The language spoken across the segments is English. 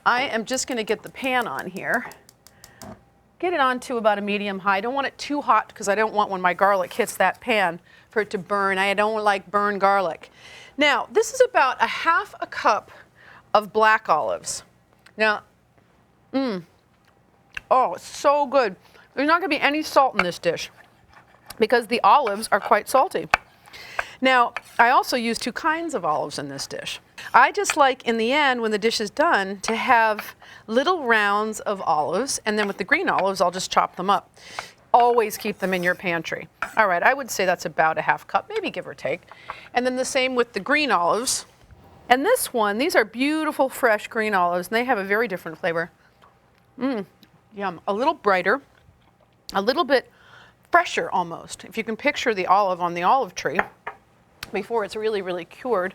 I am just going to get the pan on here. Get it on to about a medium high. I don't want it too hot because I don't want when my garlic hits that pan for it to burn. I don't like burned garlic. Now, this is about 1/2 a cup of black olives. Now, oh, it's so good. There's not going to be any salt in this dish because the olives are quite salty. Now, I also use 2 kinds of olives in this dish. I just like, in the end, when the dish is done, to have little rounds of olives, and then with the green olives, I'll just chop them up. Always keep them in your pantry. All right, I would say that's about 1/2 cup, maybe give or take. And then the same with the green olives. And this one, these are beautiful, fresh green olives, and they have a very different flavor. Yum. A little brighter, a little bit fresher almost. If you can picture the olive on the olive tree before it's really, really cured.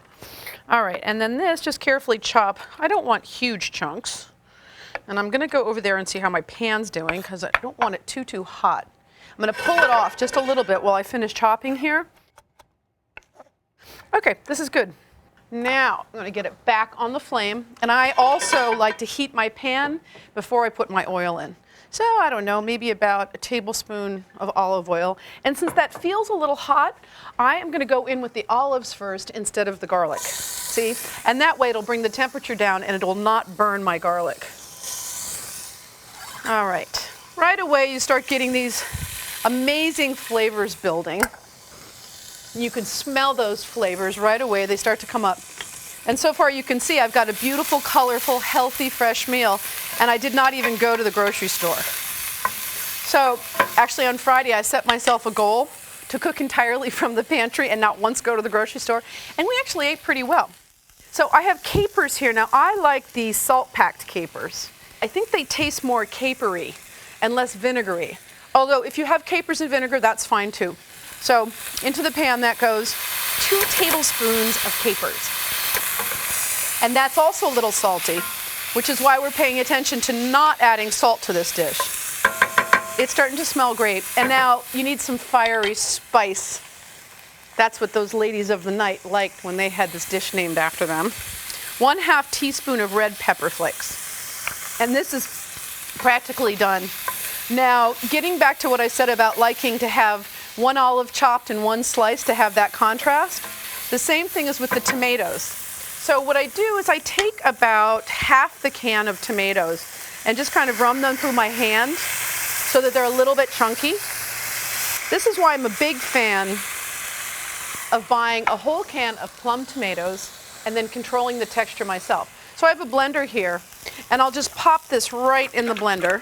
All right, and then this, just carefully chop. I don't want huge chunks. And I'm gonna go over there and see how my pan's doing because I don't want it too hot. I'm gonna pull it off just a little bit while I finish chopping here. Okay, this is good. Now, I'm gonna get it back on the flame. And I also like to heat my pan before I put my oil in. So, I don't know, maybe about 1 tablespoon of olive oil. And since that feels a little hot, I am gonna go in with the olives first instead of the garlic. See? And that way it'll bring the temperature down and it will not burn my garlic. All right. Right away you start getting these amazing flavors building. You can smell those flavors right away. They start to come up. And so far you can see I've got a beautiful, colorful, healthy, fresh meal, and I did not even go to the grocery store. So actually on Friday I set myself a goal to cook entirely from the pantry and not once go to the grocery store, and we actually ate pretty well. So I have capers here. Now I like the salt-packed capers. I think they taste more capery and less vinegary. Although if you have capers and vinegar, that's fine too. So into the pan that goes 2 tablespoons of capers. And that's also a little salty, which is why we're paying attention to not adding salt to this dish. It's starting to smell great. And now you need some fiery spice. That's what those ladies of the night liked when they had this dish named after them. 1/2 teaspoon of red pepper flakes. And this is practically done. Now, getting back to what I said about liking to have 1 olive chopped and 1 sliced to have that contrast, the same thing is with the tomatoes. So what I do is I take about 1/2 the can of tomatoes and just kind of run them through my hand so that they're a little bit chunky. This is why I'm a big fan of buying a whole can of plum tomatoes and then controlling the texture myself. So I have a blender here, and I'll just pop this right in the blender,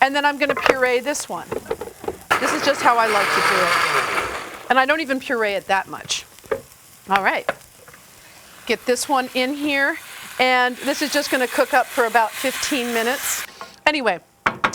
and then I'm gonna puree this one. This is just how I like to do it. And I don't even puree it that much. All right. Get this one in here, and this is just gonna cook up for about 15 minutes. Anyway,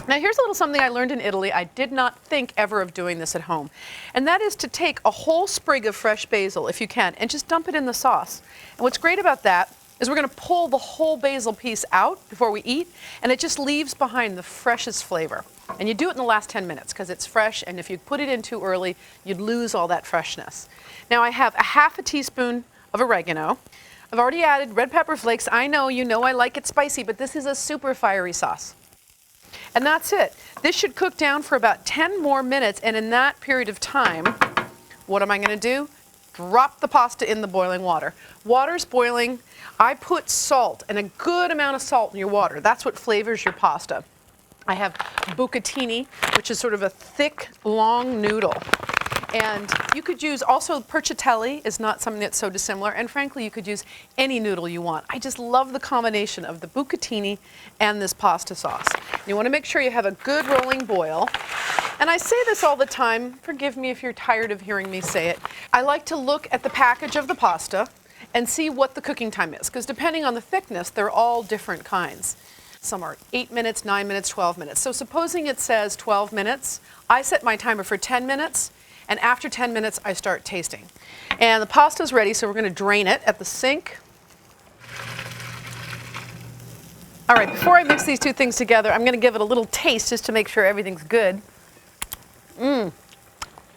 now here's a little something I learned in Italy. I did not think ever of doing this at home. And that is to take a whole sprig of fresh basil, if you can, and just dump it in the sauce. And what's great about that is we're gonna pull the whole basil piece out before we eat, and it just leaves behind the freshest flavor. And you do it in the last 10 minutes because it's fresh, and if you put it in too early, you'd lose all that freshness. Now I have 1/2 teaspoon of oregano. I've already added red pepper flakes. I know, you know I like it spicy, but this is a super fiery sauce. And that's it. This should cook down for about 10 more minutes, and in that period of time, what am I gonna do? Drop the pasta in the boiling water. Water's boiling. I put salt, and a good amount of salt in your water. That's what flavors your pasta. I have bucatini, which is sort of a thick, long noodle. And you could use also prosciutto is not something that's so dissimilar. And frankly, you could use any noodle you want. I just love the combination of the bucatini and this pasta sauce. You want to make sure you have a good rolling boil. And I say this all the time. Forgive me if you're tired of hearing me say it. I like to look at the package of the pasta and see what the cooking time is. Because depending on the thickness, they're all different kinds. Some are 8 minutes, 9 minutes, 12 minutes. So supposing it says 12 minutes, I set my timer for 10 minutes. And after 10 minutes, I start tasting. And the pasta's ready, so we're gonna drain it at the sink. All right, before I mix these two things together, I'm gonna give it a little taste just to make sure everything's good.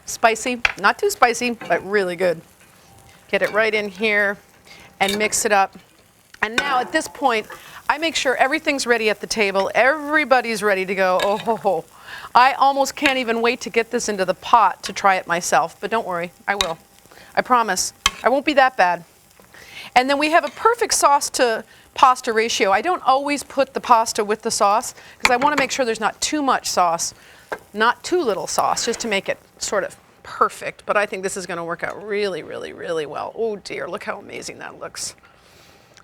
Spicy, not too spicy, but really good. Get it right in here and mix it up. And now at this point, I make sure everything's ready at the table. Everybody's ready to go. Oh, ho, ho. I almost can't even wait to get this into the pot to try it myself, but don't worry, I will. I promise. I won't be that bad. And then we have a perfect sauce to pasta ratio. I don't always put the pasta with the sauce because I want to make sure there's not too much sauce, not too little sauce, just to make it sort of perfect. But I think this is going to work out really, really, really well. Oh dear, look how amazing that looks.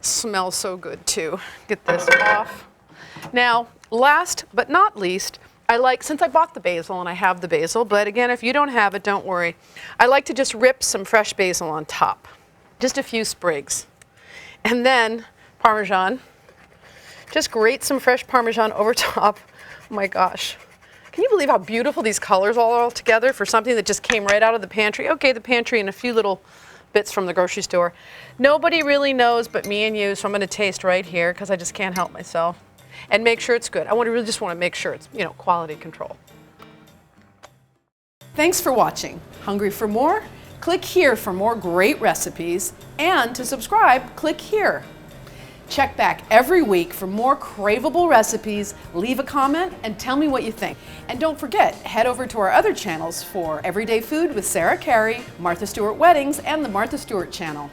Smells so good too. Get this off. Now, last but not least, I like, since I bought the basil and I have the basil, but again, if you don't have it, don't worry. I like to just rip some fresh basil on top. Just a few sprigs. And then Parmesan. Just grate some fresh Parmesan over top. Oh my gosh. Can you believe how beautiful these colors are together for something that just came right out of the pantry? Okay, the pantry and a few little bits from the grocery store. Nobody really knows but me and you, so I'm going to taste right here because I just can't help myself. And make sure it's good. I really just want to make sure it's, quality control. Thanks for watching. Hungry for more? Click here for more great recipes, and to subscribe, click here. Check back every week for more craveable recipes, leave a comment, and tell me what you think. And don't forget, head over to our other channels for Everyday Food with Sarah Carey, Martha Stewart Weddings, and the Martha Stewart channel.